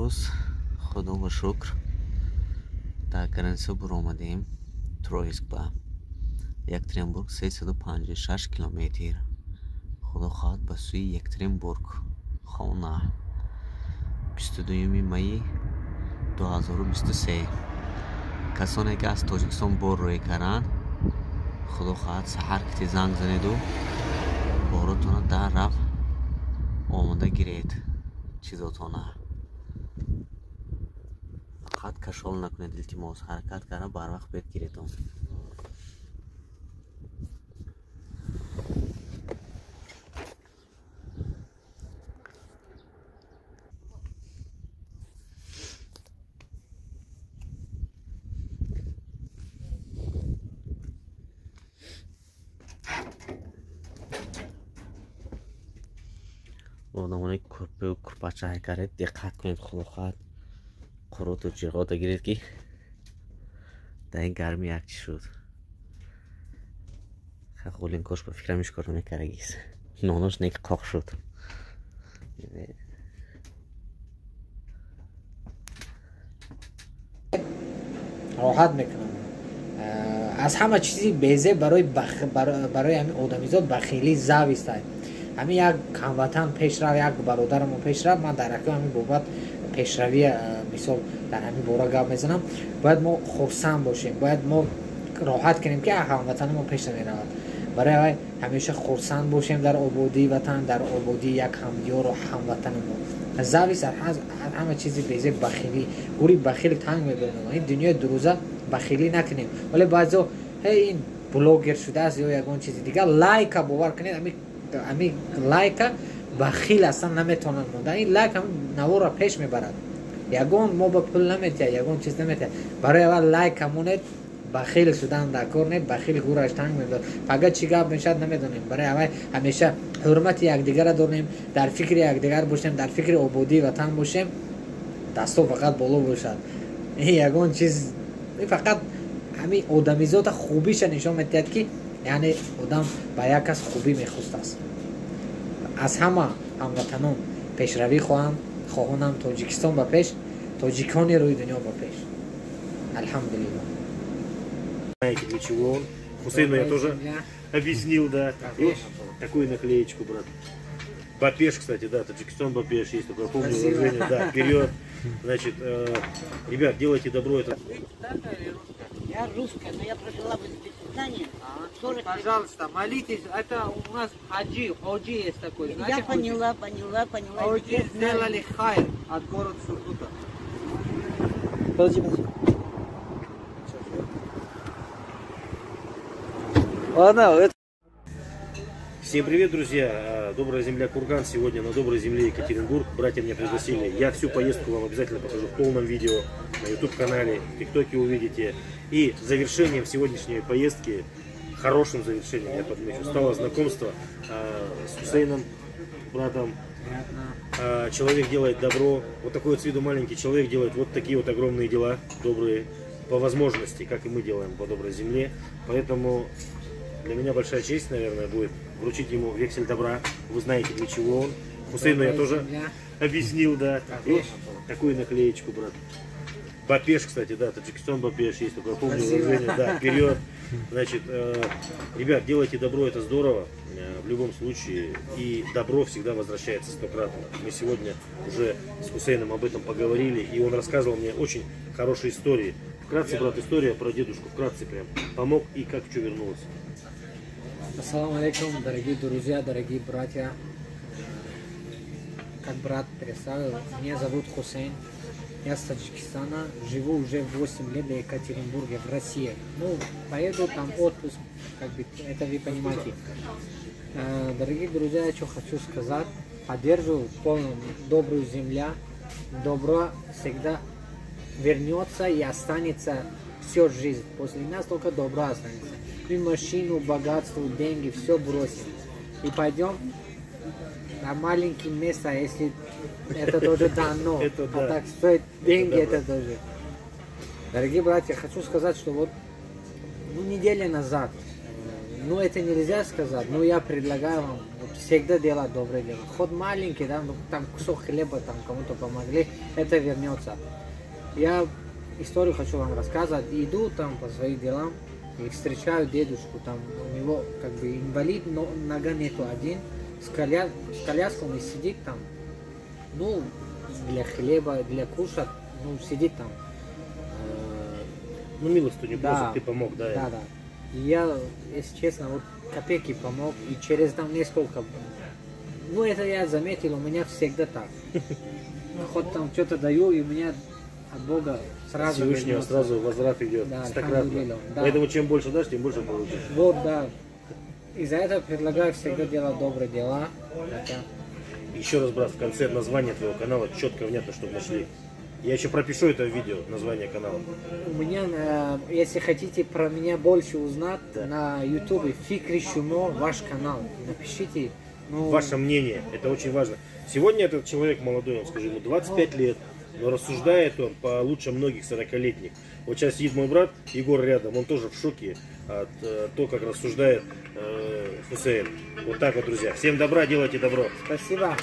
امروز خدا و شکر در گرنسو بر آمدیم ترویسک با یکترینبورگ 356 کیلومتر. خدا خواهد به سوی یکترینبورگ خانه 22 می 2023 کسانی که از تاجیکستان بار روی کردند خدا خواهد سحر کتی زنگ زنید و بارتون در رفت آماده گیرید چیزاتونه فقط کشال نکنید التماس حرکت کرده بر وقت بید گیریتون. آدمانی کرپه و کرپچه های کرد دقت کنید خدا خواهد قروت و جرغات گیرید که در این گرمی یک چی شد خیلی خولین کاش با فکرمش کارو میکرگیست ناناش نیک قاق شد. راحت میکنم از همه چیزی بیزه برای همین آدمیزاد بخیلی زویست. همین یک هموطن پیش رو یک برادرمون پیش رو من در اکو همین بابت پیشروی مثال در همین باره گپ میزنم باید ما خرسند باشیم باید ما راحت کنیم که هموطنمون پیش نمیرود برای همیشه خرسند باشیم در آبادی وطن در آبادی یک همدیار و هموطنمون زویست از همه چیزی بیزه بخیلی گوری بخیل تنگ میبینیم این دنیا دروزه بخیلی نکنیم ولی بعضا این بلاگر شده است یا یگان چیزی دیگه لایک باور کنید همین لایک بخیل اصلا نمیتونن موندن این لایک هم نوار را پیش میبرد یگان ما با پول نمیتیم یگان چیز نمیتیم برای اول لایک همونه بخیل شدن در کار نه بخیل گورش تنگ میداد فقط چی گپ میشد نمیدونیم برای اول همیشه حرمت یکدیگر را داریم در فکر یکدیگر باشیم در فکر آبادی وطن باشیم دستو فقط بالا باشد این یگان چیز فقط همین آدمیزاد خوبیش نشون میدهد که یعنی آدم با یک کس خوبی میخواست است. از همه هموطنان پیشروی خواهانم تاجیکستان با پیش تاجیکانی روی دنیا با پیش الحمدلله. Знаете для чего он? Хусейну я тоже объяснил, да. Вот такую наклеечку, брат. Бапеш, кстати, да, Таджикистан Бапеш, есть такое помню выражение, да, вперед. Значит, ребят, делайте добро, это... Я русская, но я прожила в Узбекистане 40 лет. Пожалуйста, молитесь, это у нас хаджи есть такой. Знаете, Я поняла. хаджи сделали хайр от города Сургута. Подожди. Всем привет, друзья! Добрая земля Курган, сегодня на доброй земле Екатеринбург. Братья меня пригласили. Я всю поездку вам обязательно покажу в полном видео на YouTube-канале, в ТикТоке увидите. И завершением сегодняшней поездки, хорошим завершением, я подмечу, стало знакомство с Хусейном, братом. Человек делает добро. Вот такой вот с виду маленький человек делает вот такие вот огромные дела, добрые, по возможности, как и мы делаем по доброй земле. Поэтому для меня большая честь, наверное, будет вручить ему вексель добра. Вы знаете, для чего он. Хусейну я тоже объяснил, да. Вот такую наклеечку, брат. Бапеш, кстати, да, Таджикистан Бапеш, есть такое помню выражение, да, вперед. Значит, ребят, делайте добро, это здорово, в любом случае, и добро всегда возвращается стократно. Мы сегодня уже с Хусейном об этом поговорили, и он рассказывал мне очень хорошие истории. Вкратце, брат, история про дедушку, вкратце прям, помог и как что вернулось. Ассаламу алейкум, дорогие друзья, дорогие братья. Как брат представил, меня зовут Хусейн. Я с Таджикистана, живу уже 8 лет в Екатеринбурге, в России. Ну, поеду там отпуск, как бы, это вы понимаете. Дорогие друзья, я что хочу сказать. Поддерживаю полную добрую земля. Добро всегда вернется и останется всю жизнь. После нас только добро останется. И машину, богатство, деньги, все бросим. И пойдем на маленькое место, если это тоже дано. Это да. А так стоит деньги, это тоже. Дорогие братья, хочу сказать, что вот неделю назад ну это нельзя сказать, но я предлагаю вам вот, всегда делать доброе дело. Хоть маленький, да, ну, там кусок хлеба, там кому-то помогли, это вернется. Я историю хочу вам рассказать. Иду там по своим делам и встречаю дедушку, там у него как бы инвалид, но нога нету один, с коляской и сидит там, ну, для хлеба, для кушать, ну, сидит там. Ну, милостью не Да. просит, ты помог, да? Да, да. И я, если честно, вот копейки помог, и через там несколько, ну, это я заметил, у меня всегда так. Хоть там что-то даю, и у меня от Бога сразу Всевышнего вернется. сразу возврат идет, Да, стократно. альхамдулилля, да. Поэтому чем больше дашь, тем больше получишь. Вот, да. Из-за этого предлагаю всегда делать добрые дела. Это- Еще раз, брат, в конце название твоего канала четко, внятно, чтобы нашли. Я еще пропишу это в видео, название канала. У меня, если хотите про меня больше узнать, на YouTube Фикри Шумо, ваш канал. Напишите. Ну, Ваше мнение, это очень важно. Сегодня этот человек молодой, он, скажу, ему 25 лет, но рассуждает он получше многих 40-летних. Вот сейчас сидит мой брат, Егор рядом, он тоже в шоке от того, как рассуждает Хусейн. Вот так вот, друзья. Всем добра, делайте добро. спасибо.